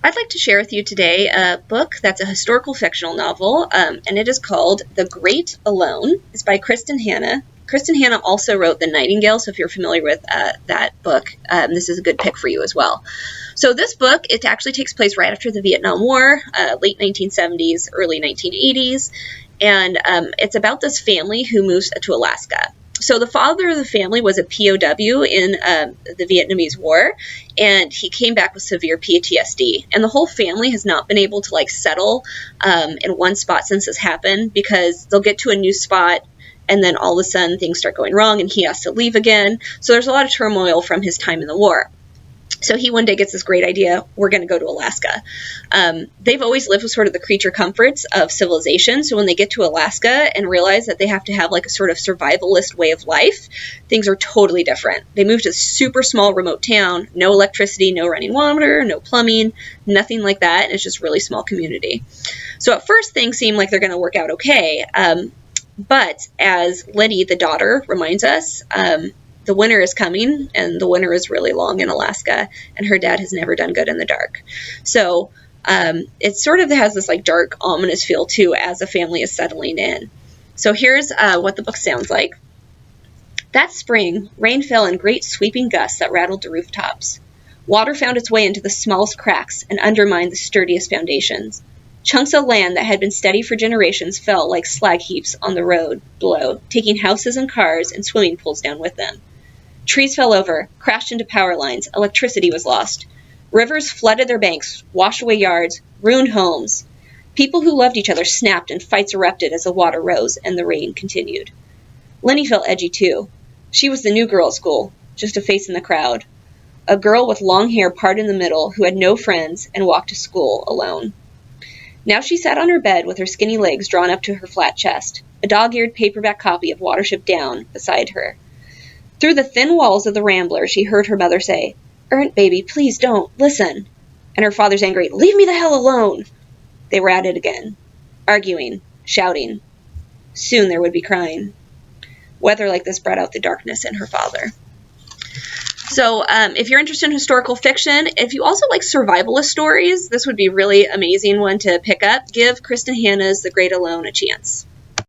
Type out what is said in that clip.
I'd like to share with you today a book that's a historical fictional novel, and it is called The Great Alone. It's by Kristin Hannah. Kristin Hannah also wrote The Nightingale, so if you're familiar with that book, this is a good pick for you as well. So this book, it actually takes place right after the Vietnam War, late 1970s, early 1980s, and it's about this family who moves to Alaska. So the father of the family was a POW in the Vietnamese War, and he came back with severe PTSD. And the whole family has not been able to settle in one spot since this happened, because they'll get to a new spot and then all of a sudden things start going wrong and he has to leave again. So there's a lot of turmoil from his time in the war. So he one day gets this great idea, we're going to go to Alaska. They've always lived with sort of the creature comforts of civilization. So when they get to Alaska and realize that they have to have a sort of survivalist way of life, things are totally different. They move to a super small remote town, no electricity, no running water, no plumbing, nothing like that. And it's just a really small community. So at first things seem like they're going to work out okay. But as Lenny, the daughter, reminds us, the winter is coming, and the winter is really long in Alaska, and her dad has never done good in the dark. So it sort of has this dark, ominous feel too as a family is settling in. So here's what the book sounds like. That spring, rain fell in great sweeping gusts that rattled the rooftops. Water found its way into the smallest cracks and undermined the sturdiest foundations. Chunks of land that had been steady for generations fell like slag heaps on the road below, taking houses and cars and swimming pools down with them. Trees fell over, crashed into power lines, electricity was lost. Rivers flooded their banks, washed away yards, ruined homes. People who loved each other snapped and fights erupted as the water rose and the rain continued. Lenny felt edgy too. She was the new girl at school, just a face in the crowd. A girl with long hair parted in the middle who had no friends and walked to school alone. Now she sat on her bed with her skinny legs drawn up to her flat chest, a dog-eared paperback copy of Watership Down beside her. Through the thin walls of the Rambler, she heard her mother say, "Ernst, baby, please don't. Listen." And her father's angry, "Leave me the hell alone." They were at it again, arguing, shouting. Soon there would be crying. Weather like this brought out the darkness in her father. So if you're interested in historical fiction, if you also like survivalist stories, this would be a really amazing one to pick up. Give Kristin Hannah's The Great Alone a chance.